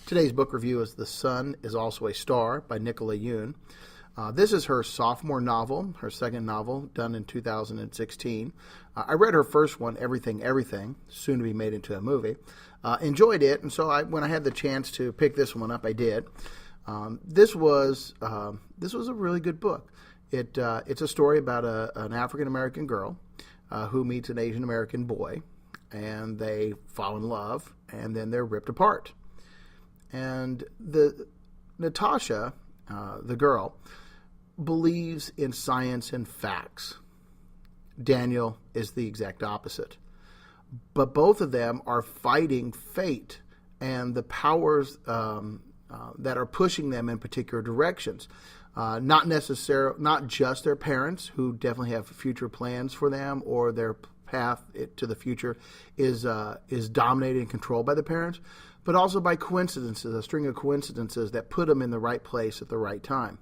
Today's book review is The Sun is Also a Star by Nicola Yoon. This is her sophomore novel, her second novel, done in 2016. I read her first one, Everything, Everything, soon to be made into a movie. Enjoyed it, and so when I had the chance to pick this one up, I did. This was a really good book. It's a story about an African-American girl who meets an Asian-American boy, and they fall in love, and then they're ripped apart. And Natasha, the girl, believes in science and facts. Daniel is the exact opposite. But both of them are fighting fate and the powers that are pushing them in particular directions. Not just their parents, who definitely have future plans for them, or their path to the future is dominated and controlled by the parents, but also by coincidences, a string of coincidences that put them in the right place at the right time.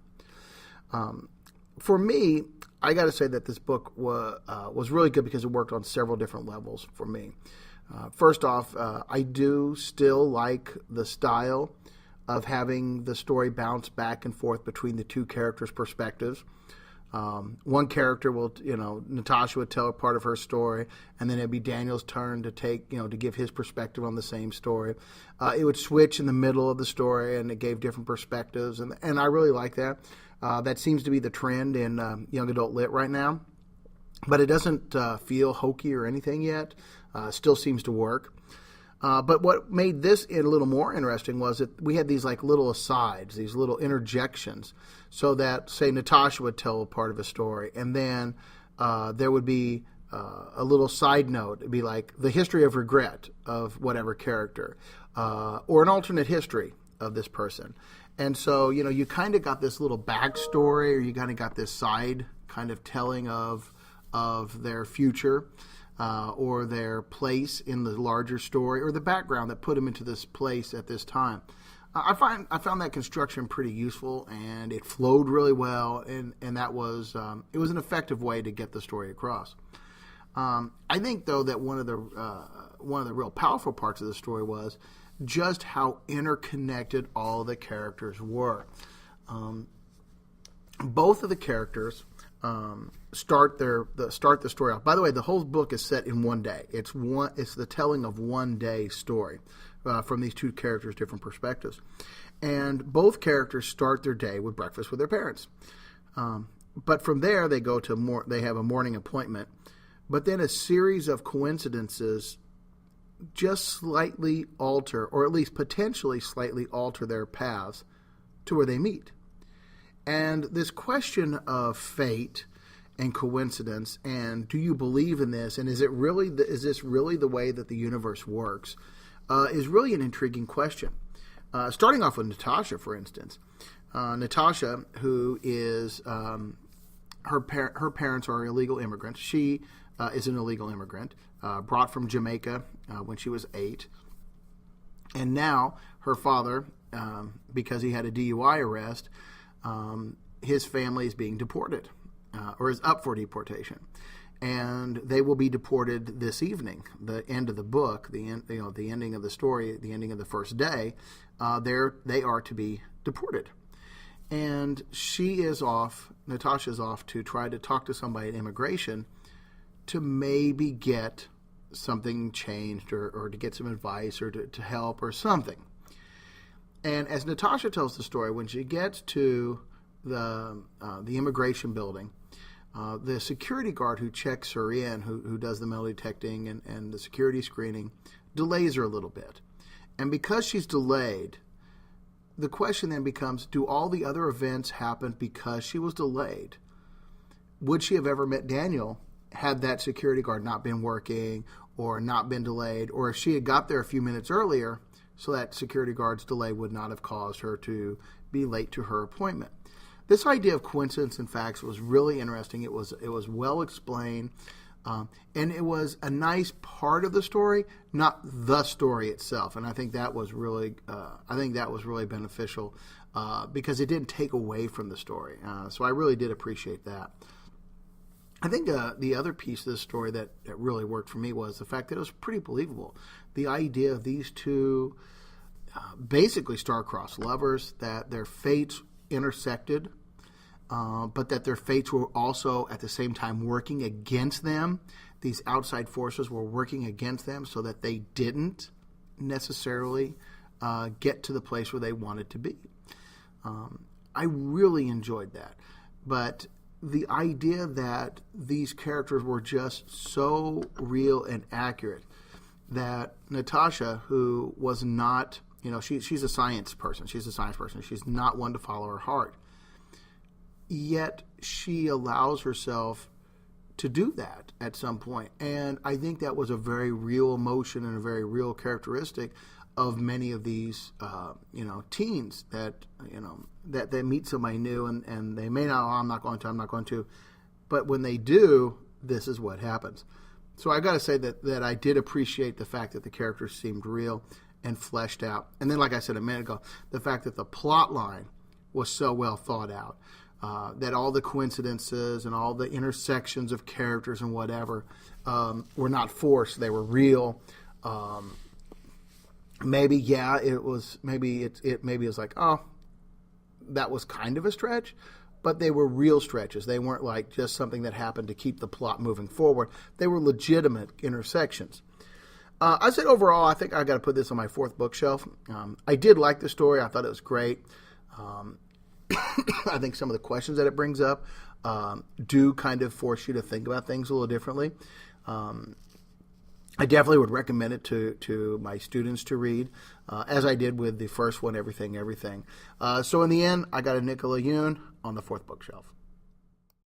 For me, I got to say that this book was really good because it worked on several different levels for me. First off, I do still like the style of having the story bounce back and forth between the two characters' perspectives. One character Natasha would tell a part of her story, and then it'd be Daniel's turn to to give his perspective on the same story. It would switch in the middle of the story, and it gave different perspectives, and I really like that. That seems to be the trend in young adult lit right now, but it doesn't feel hokey or anything yet. Still seems to work. But what made this a little more interesting was that we had these little asides, these little interjections, so that, say, Natasha would tell a part of a story, and then there would be a little side note. It'd be like the history of regret of whatever character, or an alternate history of this person. And so, you kind of got this little backstory, or you kind of got this side kind of telling of their future. Or their place in the larger story, or the background that put them into this place at this time. I found that construction pretty useful, and it flowed really well, and that was it was an effective way to get the story across. I think, though, that one of the real powerful parts of the story was just how interconnected all the characters were. Both of the characters start the story off. By the way, the whole book is set in one day. It's the telling of one day story from these two characters' different perspectives. And both characters start their day with breakfast with their parents. But from there, they go to they have a morning appointment. But then a series of coincidences just slightly alter, or at least potentially slightly alter, their paths to where they meet. And this question of fate and coincidence, and do you believe in this, and is this really the way that the universe works, is really an intriguing question. Starting off with Natasha, for instance. Natasha, who is her parents are illegal immigrants. She is an illegal immigrant, brought from Jamaica when she was 8. And now her father, because he had a DUI arrest, his family is being deported, or is up for deportation, and they will be deported this evening. The end of the book, the ending of the story, the ending of the first day, they are to be deported, and Natasha's off to try to talk to somebody at immigration to maybe get something changed, or to get some advice, or to help, or something. And as Natasha tells the story, when she gets to the immigration building, the security guard who checks her in, who does the metal detecting and the security screening, delays her a little bit. And because she's delayed, the question then becomes, do all the other events happen because she was delayed? Would she have ever met Daniel had that security guard not been working, or not been delayed, or if she had got there a few minutes earlier, so that security guard's delay would not have caused her to be late to her appointment? This idea of coincidence and facts was really interesting. It was well explained, and it was a nice part of the story, not the story itself. And I think that was really beneficial because it didn't take away from the story. So I really did appreciate that. I think the other piece of the story that really worked for me was the fact that it was pretty believable. The idea of these two basically star-crossed lovers, that their fates intersected, but that their fates were also at the same time working against them. These outside forces were working against them so that they didn't necessarily get to the place where they wanted to be. I really enjoyed that. But the idea that these characters were just so real and accurate, that Natasha, who was not, she's a science person. She's a science person. She's not one to follow her heart. Yet she allows herself to do that at some point. And I think that was a very real emotion and a very real characteristic of many of these, teens that, that they meet somebody new and they may not, I'm not going to. But when they do, this is what happens. So I got to say that I did appreciate the fact that the characters seemed real and fleshed out. And then, like I said a minute ago, the fact that the plot line was so well thought out. That all the coincidences and all the intersections of characters and whatever were not forced; they were real. Maybe it was like, oh, that was kind of a stretch, but they were real stretches. They weren't like just something that happened to keep the plot moving forward. They were legitimate intersections. I said overall, I think I got to put this on my fourth bookshelf. I did like the story. I thought it was great. I think some of the questions that it brings up do kind of force you to think about things a little differently. I definitely would recommend it to my students to read, as I did with the first one, Everything. So in the end, I got a Nicola Yoon on the fourth bookshelf.